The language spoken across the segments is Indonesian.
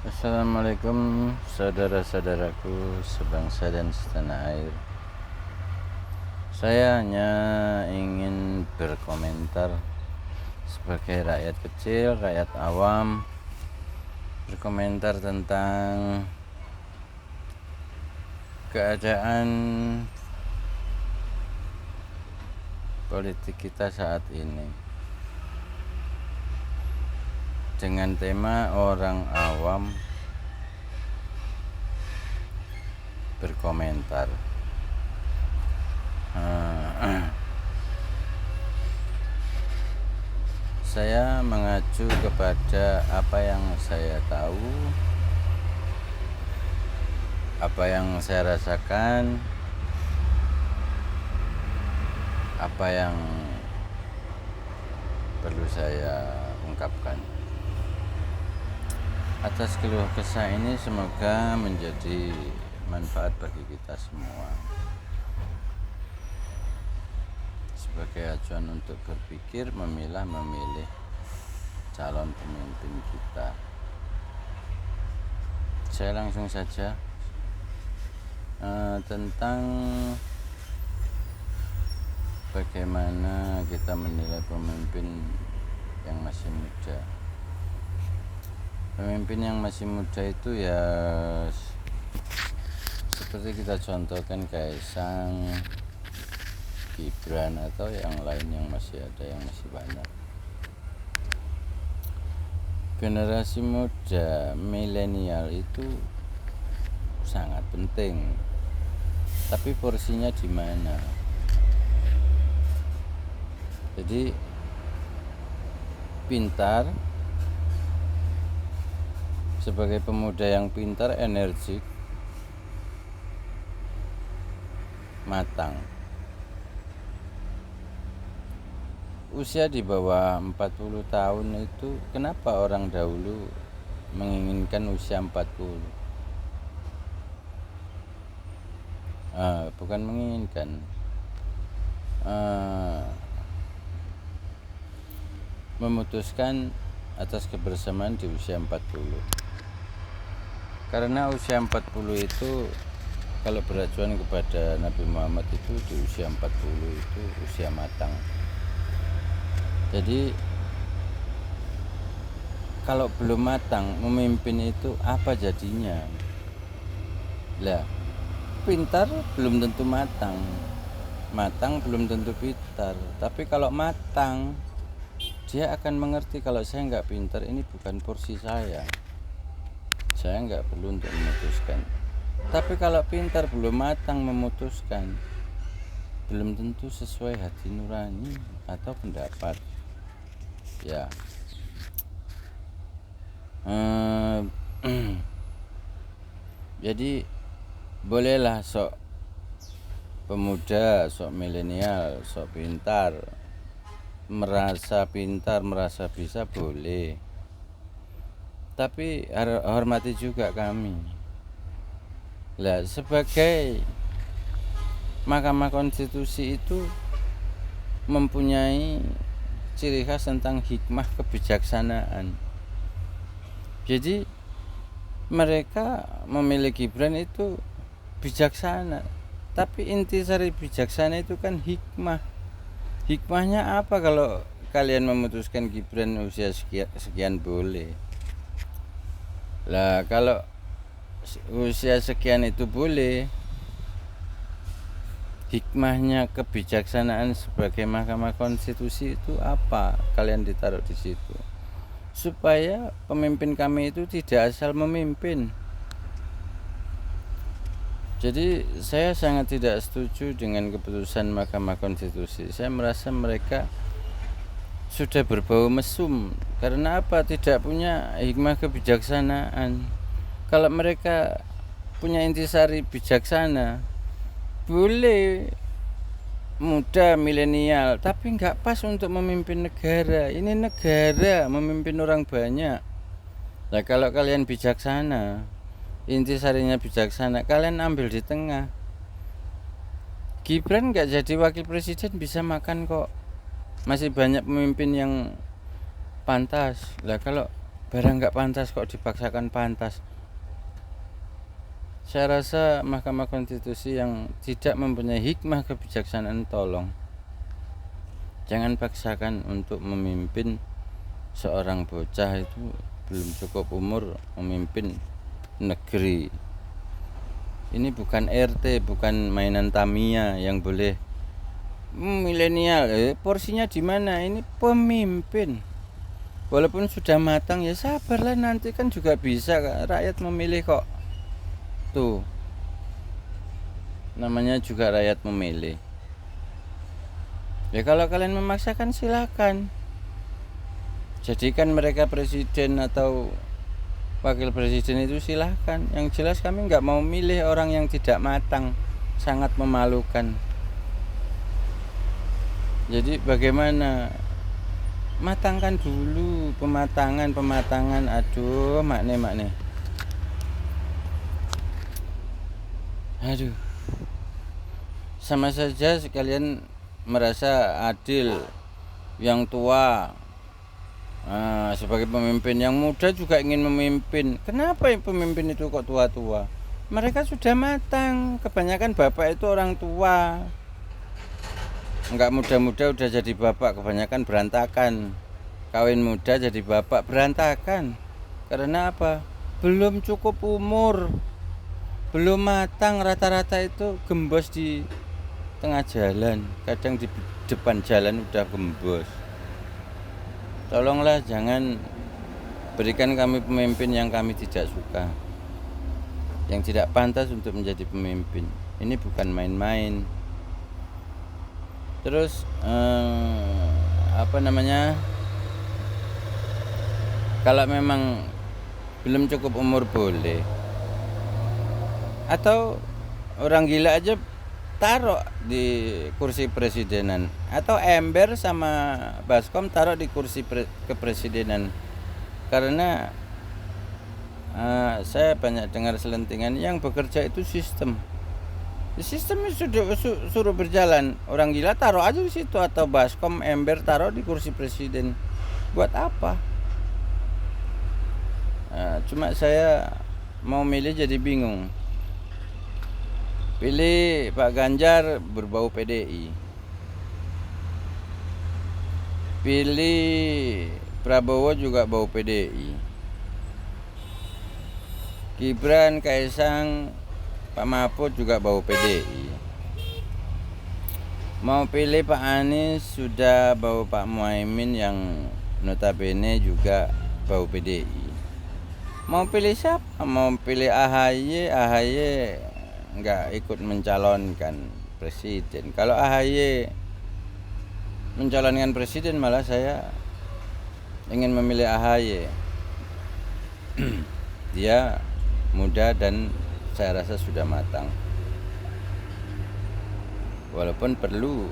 Assalamualaikum saudara-saudaraku sebangsa dan setanah air. Saya hanya ingin berkomentar sebagai rakyat kecil, rakyat awam, berkomentar tentang keadaan politik kita saat ini dengan tema orang awam berkomentar. Saya mengacu kepada apa yang saya tahu, apa yang saya rasakan, apa yang perlu saya ungkapkan. Atas keluh kesah ini semoga menjadi manfaat bagi kita semua, sebagai acuan untuk berpikir, memilih calon pemimpin kita. Saya langsung saja tentang bagaimana kita menilai pemimpin yang masih muda. Pemimpin yang masih muda itu ya seperti kita contohkan Kaisang, Gibran, atau yang lain yang masih ada, yang masih banyak. Generasi muda milenial itu sangat penting, tapi porsinya di mana? Jadi pintar, sebagai pemuda yang pintar, energik, matang. Usia di bawah 40 tahun itu kenapa orang dahulu menginginkan usia 40? Bukan menginginkan, memutuskan atas kebersamaan di usia 40. Karena usia 40 itu kalau beracuan kepada Nabi Muhammad itu di usia 40 itu usia matang. Jadi kalau belum matang memimpin itu apa jadinya? Lah, pintar belum tentu matang, matang belum tentu pintar. Tapi kalau matang, dia akan mengerti kalau saya nggak pintar, ini bukan porsi saya nggak perlu untuk memutuskan. Tapi kalau pintar belum matang memutuskan, belum tentu sesuai hati nurani atau pendapat ya. Jadi bolehlah sok pemuda, sok milenial, sok pintar, merasa bisa, boleh. Tapi hormati juga kami. Lah, sebagai Mahkamah Konstitusi itu mempunyai ciri khas tentang hikmah kebijaksanaan. Jadi mereka memilih Gibran itu bijaksana, tapi intisari bijaksana itu kan hikmah. Hikmahnya apa kalau kalian memutuskan Gibran usia sekian boleh? Lah, kalau usia sekian itu boleh, hikmahnya kebijaksanaan sebagai Mahkamah Konstitusi itu apa? Kalian ditaruh di situ supaya pemimpin kami itu tidak asal memimpin. Jadi saya sangat tidak setuju dengan keputusan Mahkamah Konstitusi. Saya merasa mereka sudah berbau mesum. Karena apa? Tidak punya hikmah kebijaksanaan. Kalau mereka punya intisari bijaksana, boleh muda, milenial, tapi nggak pas untuk memimpin negara. Ini negara, memimpin orang banyak. Nah, kalau kalian bijaksana, intisarinya bijaksana, kalian ambil di tengah. Gibran nggak jadi wakil presiden bisa makan kok. Masih banyak pemimpin yang pantas. Lah, kalau Barang nggak pantas kok dipaksakan pantas. Saya rasa Mahkamah Konstitusi yang tidak mempunyai hikmah kebijaksanaan, tolong jangan paksakan untuk memimpin seorang bocah itu belum cukup umur memimpin negeri. Ini bukan RT, bukan mainan Tamiya yang boleh milenial. Porsinya di mana? Ini pemimpin. Walaupun sudah matang ya sabarlah, nanti kan juga bisa rakyat memilih kok. Tuh, namanya juga rakyat memilih. Ya kalau kalian memaksakan silakan. Jadikan mereka presiden atau wakil presiden itu silahkan. Yang jelas kami nggak mau milih orang yang tidak matang, sangat memalukan. Jadi bagaimana? Matangkan dulu, pematangan. Aduh, makne. Aduh, sama saja sekalian merasa adil. Yang tua sebagai pemimpin, yang muda juga ingin memimpin. Kenapa pemimpin itu kok tua-tua? Mereka sudah matang. Kebanyakan bapak itu orang tua, enggak muda-muda udah jadi bapak, kebanyakan berantakan. Kawin muda jadi bapak berantakan. Karena apa? Belum cukup umur, belum matang. Rata-rata itu gembos di tengah jalan, kadang di depan jalan udah gembos. Tolonglah jangan berikan kami pemimpin yang kami tidak suka, yang tidak pantas untuk menjadi pemimpin. Ini bukan main-main. Terus kalau memang belum cukup umur boleh, atau orang gila aja taruh di kursi presidenan, atau ember sama baskom taruh di kursi kepresidenan. Karena saya banyak dengar selentingan yang bekerja itu sistemnya sudah suruh berjalan. Orang gila taruh aja di situ, atau baskom ember taruh di kursi presiden. Buat apa? Cuma saya mau milih jadi bingung. Pilih Pak Ganjar berbau PDI, pilih Prabowo juga bau PDI, Gibran, Kaisang, Pak Mahfud juga bau PDI. Mau pilih Pak Anies sudah bau Pak Muhaimin yang notabene juga bau PDI. Mau pilih siapa? Mau pilih AHY nggak ikut mencalonkan presiden. Kalau AHY mencalonkan presiden, malah saya ingin memilih AHY. Dia muda dan saya rasa sudah matang, walaupun perlu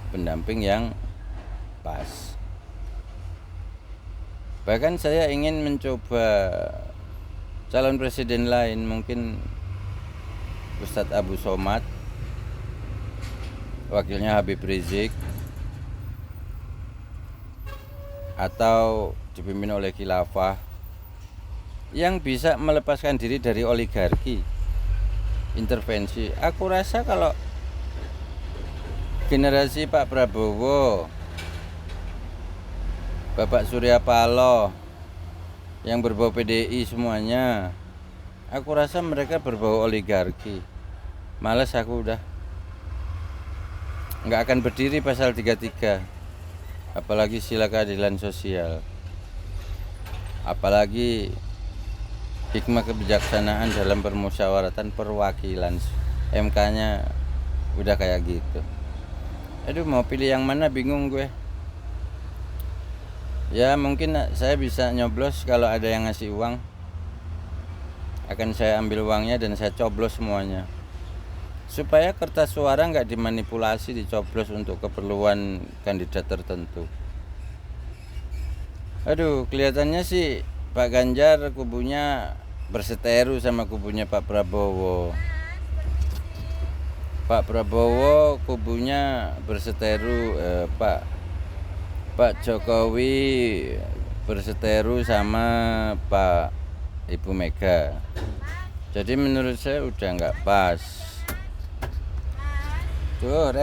pendamping yang pas. Bahkan saya ingin mencoba calon presiden lain, mungkin Ustadz Abu Somad, wakilnya Habib Rizik, atau dipimpin oleh khilafah yang bisa melepaskan diri dari oligarki, intervensi. Aku rasa kalau generasi Pak Prabowo, Bapak Surya Paloh yang berbau PDI semuanya, aku rasa mereka berbau oligarki. Males aku udah. Nggak akan berdiri pasal 33, apalagi sila keadilan sosial, apalagi hikmah kebijaksanaan dalam permusyawaratan perwakilan. MK-nya udah kayak gitu. Aduh, mau pilih yang mana bingung gue. Ya mungkin saya bisa nyoblos, kalau ada yang ngasih uang akan saya ambil uangnya dan saya coblos semuanya, supaya kertas suara nggak dimanipulasi, dicoblos untuk keperluan kandidat tertentu. Aduh, kelihatannya sih Pak Ganjar kubunya berseteru sama kubunya Pak Prabowo. Pak Prabowo kubunya berseteru Pak Jokowi berseteru sama Pak Ibu Mega. Jadi menurut saya udah nggak pas. Tuh.